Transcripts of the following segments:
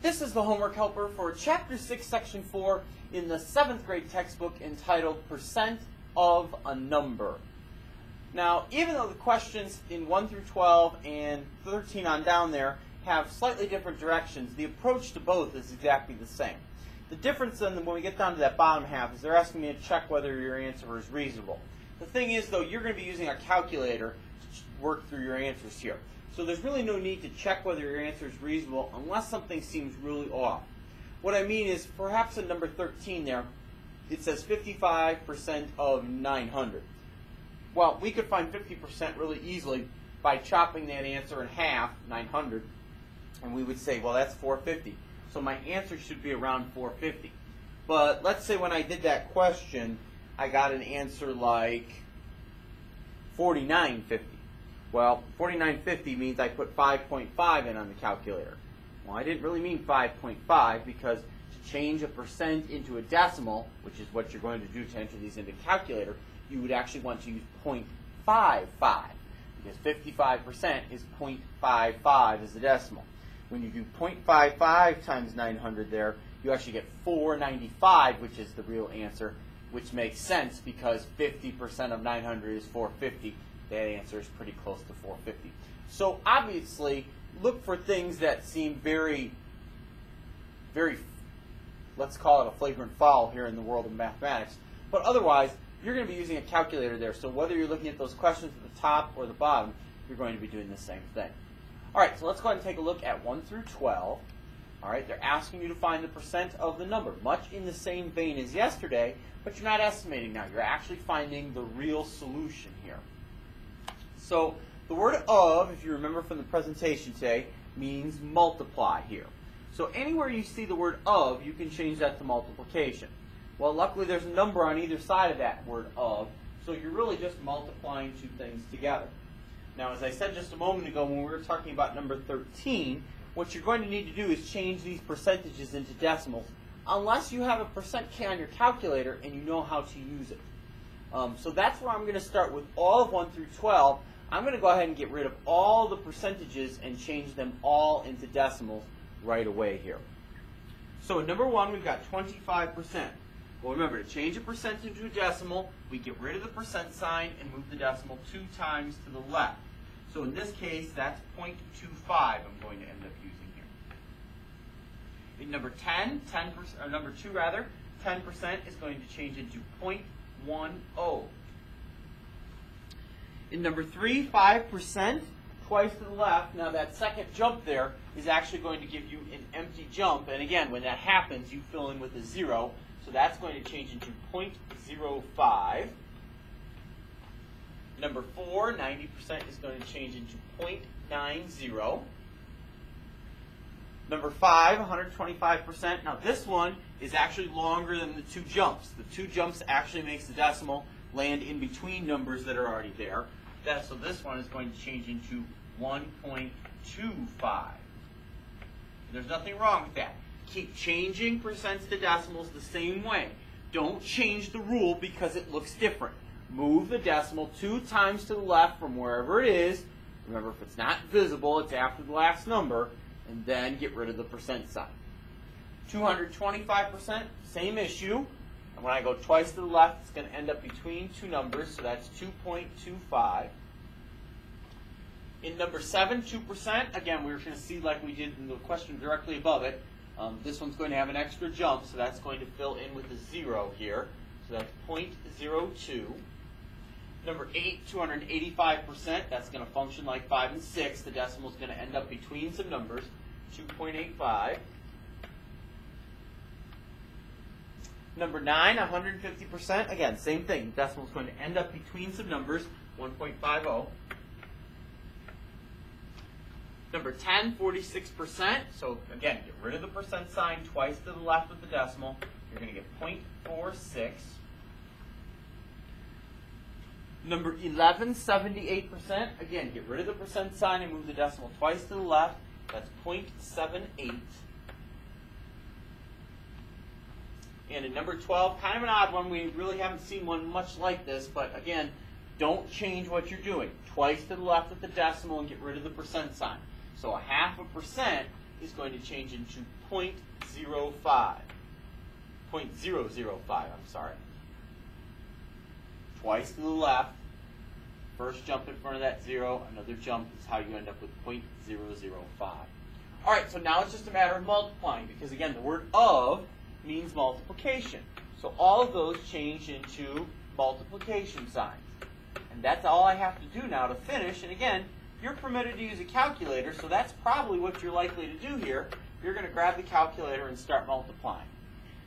This is the homework helper for Chapter 6, Section 4 in the 7th grade textbook entitled Percent of a Number. Now, even though the questions in 1 through 12 and 13 on down there have slightly different directions, the approach to both is exactly the same. The difference then when we get down to that bottom half is they're asking me to check whether your answer is reasonable. The thing is, though, you're going to be using a calculator to work through your answers here. So there's really no need to check whether your answer is reasonable unless something seems really off. What I mean is, perhaps in number 13 there, it says 55% of 900. Well, we could find 50% really easily by chopping that answer in half, 900, and we would say, well, that's 450. So my answer should be around 450. But let's say when I did that question, I got an answer like 4950. Well, 4950 means I put 5.5 in on the calculator. Well, I didn't really mean 5.5 because to change a percent into a decimal, which is what you're going to do to enter these into the calculator, you would actually want to use 0.55 because 55% is 0.55 as a decimal. When you do 0.55 times 900 there, you actually get 495, which is the real answer, which makes sense because 50% of 900 is 450. That answer is pretty close to 450. So obviously, look for things that seem very, let's call it a flagrant foul here in the world of mathematics. But otherwise, you're going to be using a calculator there. So whether you're looking at those questions at the top or the bottom, you're going to be doing the same thing. All right, so let's go ahead and take a look at 1 through 12. All right, they're asking you to find the percent of the number, much in the same vein as yesterday, but you're not estimating now. You're actually finding the real solution here. So the word of, if you remember from the presentation today, means multiply here. So anywhere you see the word of, you can change that to multiplication. Well, luckily there's a number on either side of that word of, so you're really just multiplying two things together. Now, as I said just a moment ago when we were talking about number 13, what you're going to need to do is change these percentages into decimals, unless you have a percent K on your calculator and you know how to use it. So that's where I'm going to start with all of 1 through 12. I'm going to go ahead and get rid of all the percentages and change them all into decimals right away here. So in number 1, we've got 25%. Well, remember, to change a percent into a decimal, we get rid of the percent sign and move the decimal 2 times to the left. So in this case, that's 0.25 I'm going to end up using here. In number 10, 10%, or number 2 rather, 10% is going to change into 0.10. In number 3, 5%, twice to the left. Now that second jump there is actually going to give you an empty jump. And again, when that happens, you fill in with a 0. So that's going to change into 0.05. Number 4, 90% is going to change into 0.90. Number 5, 125%. Now this one is actually longer than the 2 jumps. The 2 jumps actually makes the decimal land in between numbers that are already there. So this one is going to change into 1.25. There's nothing wrong with that. Keep changing percents to decimals the same way. Don't change the rule because it looks different. Move the decimal 2 times to the left from wherever it is. Remember, if it's not visible, it's after the last number, and then get rid of the percent sign. 225%, same issue. And when I go twice to the left, it's going to end up between 2 numbers, so that's 2.25. In number 7, 2%, again, we're going to see like we did in the question directly above it. This one's going to have an extra jump, so that's going to fill in with a 0 here. So that's 0.02. Number 8, 285%, that's going to function like 5 and 6. The decimal is going to end up between some numbers, 2.85. Number 9, 150%. Again, same thing. The decimal is going to end up between some numbers, 1.50. Number 10, 46%. So again, get rid of the percent sign twice to the left of the decimal. You're going to get 0.46. Number 11, 78%. Again, get rid of the percent sign and move the decimal twice to the left. That's 0.78. And in number 12, kind of an odd one. We really haven't seen one much like this, but again, don't change what you're doing. Twice to the left of the decimal and get rid of the percent sign. So a 0.5% is going to change into 0.05. 0.005, I'm sorry. Twice to the left. First jump in front of that 0, another jump is how you end up with 0.005. All right, so now it's just a matter of multiplying because, again, the word of means multiplication. So all of those change into multiplication signs. And that's all I have to do now to finish. And again, you're permitted to use a calculator, so that's probably what you're likely to do here. You're going to grab the calculator and start multiplying.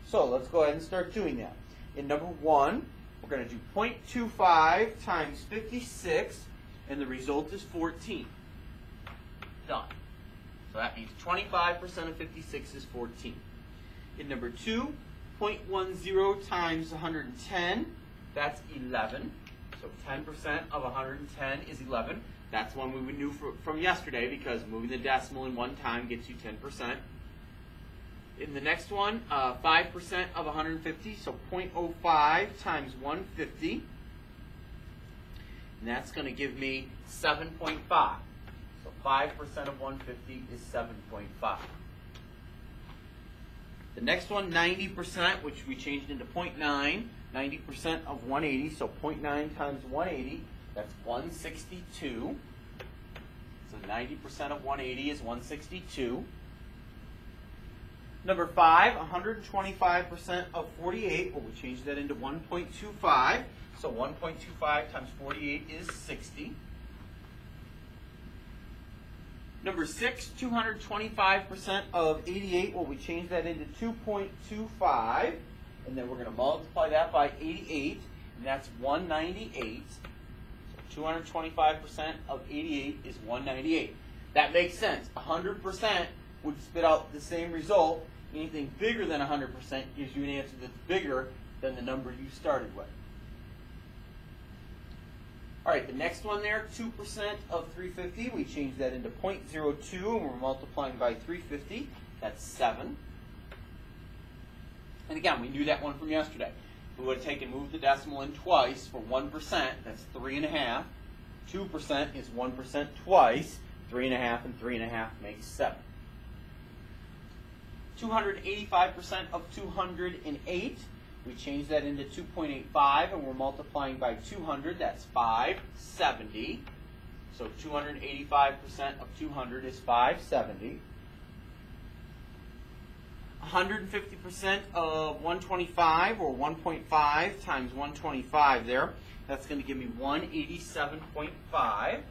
So let's go ahead and start doing that. In number 1, we're going to do 0.25 times 56, and the result is 14. Done. So that means 25% of 56 is 14. In number 2, 0.10 times 110, that's 11. So 10% of 110 is 11. That's one we knew from yesterday because moving the decimal in one time gets you 10%. In the next one, 5% of 150, so 0.05 times 150. And that's going to give me 7.5. So 5% of 150 is 7.5. The next one, 90%, which we changed into 0.9. 90% of 180, so 0.9 times 180, that's 162. So 90% of 180 is 162. Number 5, 125% of 48, well, we changed that into 1.25. So 1.25 times 48 is 60. Number 6, 225% of 88, well, we changed that into 2.25. And then we're going to multiply that by 88, and that's 198. So 225% of 88 is 198. That makes sense. 100% would spit out the same result. Anything bigger than 100% gives you an answer that's bigger than the number you started with. All right, the next one there, 2% of 350. We changed that into 0.02, and we're multiplying by 350. That's 7. And again, we knew that one from yesterday. We would have taken, moved the decimal in twice for 1%. That's 3.5. 2% is 1% twice. 3.5 and 3.5 makes 7. 285% of 208. We changed that into 2.85, and we're multiplying by 200. That's 570. So 285% of 200 is 570. 150% of 125, or 1.5 times 125 there. That's going to give me 187.5.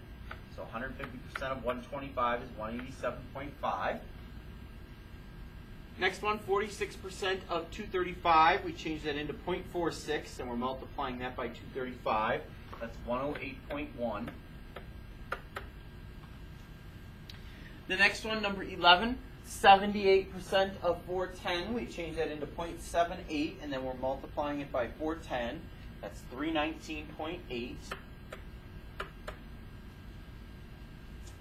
So 150% of 125 is 187.5. Next one, 46% of 235. We change that into 0.46, and we're multiplying that by 235. That's 108.1. The next one, number 11. 78% of 410, we change that into 0.78, and then we're multiplying it by 410. That's 319.8.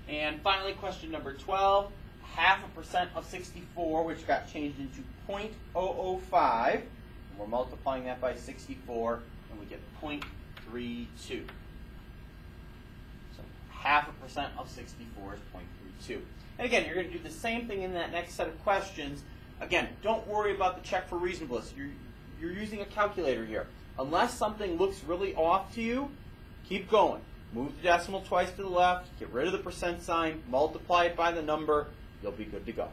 And finally, question number 12, 0.5% of 64, which got changed into 0.005, and we're multiplying that by 64, and we get 0.32. So 0.5% of 64 is 0.32. And again, you're going to do the same thing in that next set of questions. Again, don't worry about the check for reasonableness. You're using a calculator here. Unless something looks really off to you, keep going. Move the decimal twice to the left, get rid of the percent sign, multiply it by the number, you'll be good to go.